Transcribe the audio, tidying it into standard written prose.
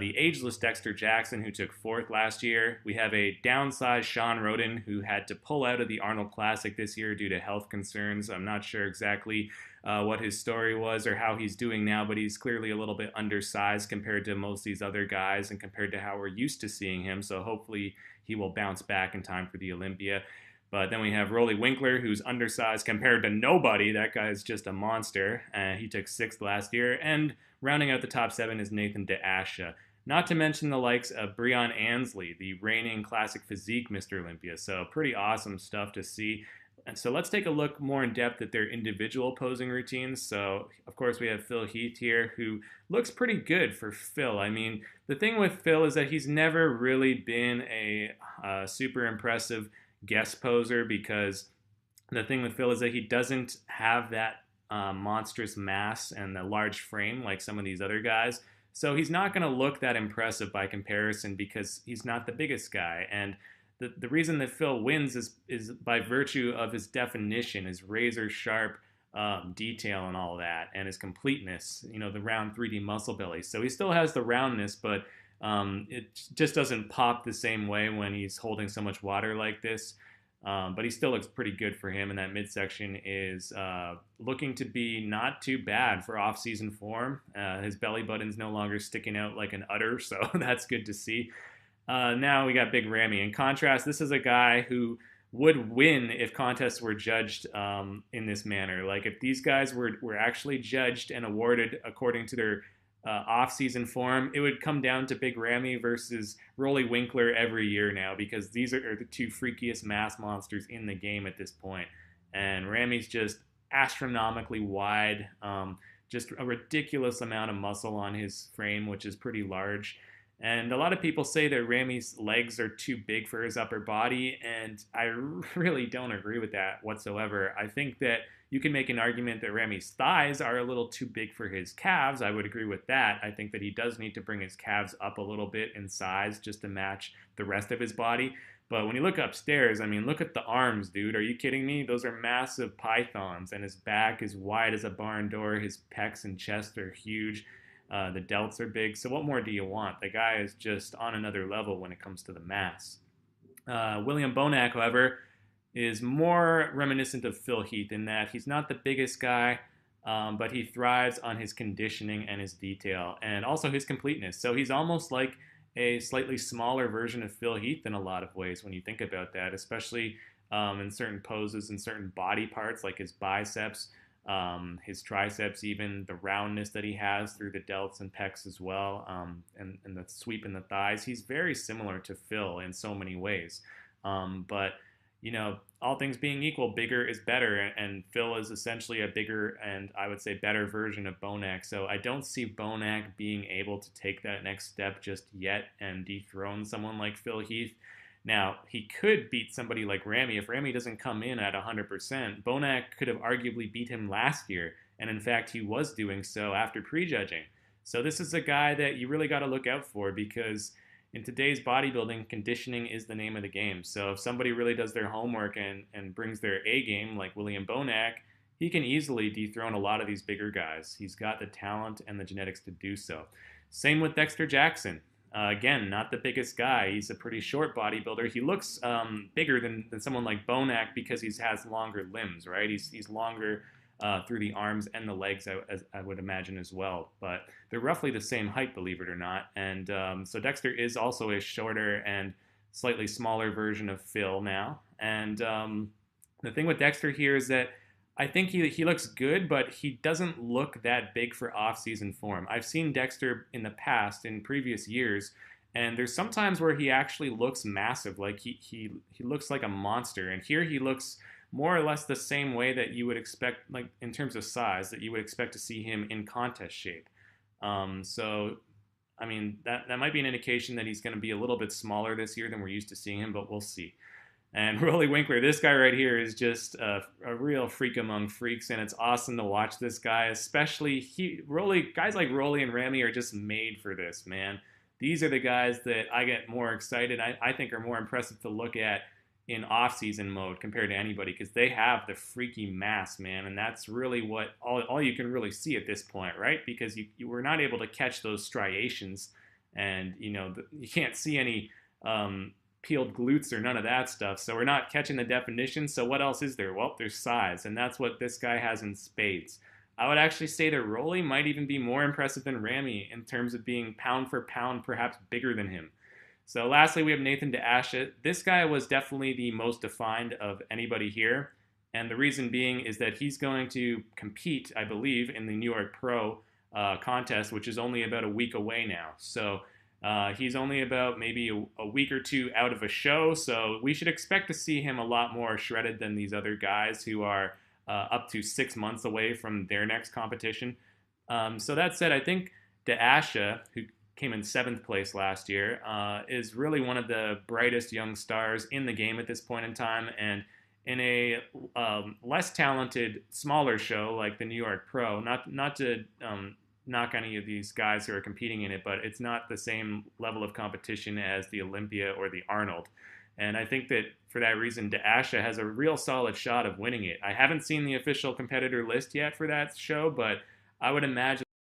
The ageless Dexter Jackson, who took fourth last year. We have a downsized Sean Roden, who had to pull out of the Arnold Classic this year due to health concerns. I'm not sure exactly what his story was or how he's doing now, but he's clearly a little bit undersized compared to most of these other guys and compared to how we're used to seeing him. So hopefully he will bounce back in time for the Olympia. But then we have Rolly Winkler, who's undersized compared to nobody. That guy is just a monster. He took sixth last year. And rounding out the top seven is Nathan DeAsha. Not to mention the likes of Breon Ansley, the reigning classic physique Mr. Olympia. So pretty awesome stuff to see. And so let's take a look more in depth at their individual posing routines. So, of course, we have Phil Heath here, who looks pretty good for Phil. I mean, the thing with Phil is that he's never really been a super impressive guest poser, because the thing with Phil is that he doesn't have that monstrous mass and the large frame like some of these other guys. So he's not going to look that impressive by comparison because he's not the biggest guy. And the reason that Phil wins is by virtue of his definition, his razor sharp detail and all that, and his completeness, you know, the round 3D muscle belly. So he still has the roundness, but it just doesn't pop the same way when he's holding so much water like this. But he still looks pretty good for him, and that midsection is looking to be not too bad for off-season form. His belly button's no longer sticking out like an udder, so that's good to see. Now we got Big Ramy. In contrast, this is a guy who would win if contests were judged in this manner. Like if these guys were actually judged and awarded according to their off-season form, it would come down to Big Ramy versus Rolly Winkler every year now, because these are the two freakiest mass monsters in the game at this point. And Ramy's just astronomically wide, just a ridiculous amount of muscle on his frame, which is pretty large. And a lot of people say that Ramy's legs are too big for his upper body, and I really don't agree with that whatsoever. I think that you can make an argument that Ramy's thighs are a little too big for his calves. I would agree with that. I think that he does need to bring his calves up a little bit in size just to match the rest of his body. But when you look upstairs, I mean, look at the arms, dude. Are you kidding me? Those are massive pythons, and his back is wide as a barn door. His pecs and chest are huge. The delts are big. So what more do you want? The guy is just on another level when it comes to the mass. William Bonac, however, is more reminiscent of Phil Heath in that he's not the biggest guy, but he thrives on his conditioning and his detail, and also his completeness. So he's almost like a slightly smaller version of Phil Heath in a lot of ways when you think about that, especially in certain poses and certain body parts like his biceps, his triceps, even the roundness that he has through the delts and pecs as well, and the sweep in the thighs. He's very similar to Phil in so many ways. But, you know, all things being equal, bigger is better, and Phil is essentially a bigger and I would say better version of Bonac. So I don't see Bonac being able to take that next step just yet and dethrone someone like Phil Heath. Now, he could beat somebody like Ramy. If Ramy doesn't come in at 100%, Bonac could have arguably beat him last year, and in fact, he was doing so after prejudging. So this is a guy that you really got to look out for, because in today's bodybuilding, conditioning is the name of the game. So if somebody really does their homework and brings their A game, like William Bonac, he can easily dethrone a lot of these bigger guys. He's got the talent and the genetics to do so. Same with Dexter Jackson. Again, not the biggest guy. He's a pretty short bodybuilder. He looks bigger than someone like Bonac because he has longer limbs, right? He's longer through the arms and the legs, I would imagine, as well. But they're roughly the same height, believe it or not. And so Dexter is also a shorter and slightly smaller version of Phil now. And the thing with Dexter here is that I think he looks good, but he doesn't look that big for off-season form. I've seen Dexter in the past, in previous years, and there's sometimes where he actually looks massive, like he looks like a monster. And here he looks more or less the same way that you would expect, like in terms of size, that you would expect to see him in contest shape. So, I mean, that might be an indication that he's going to be a little bit smaller this year than we're used to seeing him, but we'll see. And Rolly Winkler, this guy right here is just a real freak among freaks, and it's awesome to watch this guy. Especially guys like Rolly and Ramy are just made for this, man. These are the guys that I get more excited. I think are more impressive to look at in off-season mode compared to anybody, because they have the freaky mass, man, and that's really what all you can really see at this point, right? Because you were not able to catch those striations and you can't see any peeled glutes or none of that stuff. So we're not catching the definition. So what else is there? Well, there's size, and that's what this guy has in spades. I would actually say that Rolly might even be more impressive than Ramy in terms of being pound for pound perhaps bigger than him. So lastly, we have Nathan DeAsha. This guy was definitely the most defined of anybody here. And the reason being is that he's going to compete, I believe, in the New York Pro contest, which is only about a week away now. So he's only about maybe a week or two out of a show. So we should expect to see him a lot more shredded than these other guys who are up to 6 months away from their next competition. So that said, I think DeAsha, who came in 7th place last year, is really one of the brightest young stars in the game at this point in time. And in a less talented, smaller show like the New York Pro, not to knock any of these guys who are competing in it, but it's not the same level of competition as the Olympia or the Arnold. And I think that for that reason, DeAsha has a real solid shot of winning it. I haven't seen the official competitor list yet for that show, but I would imagine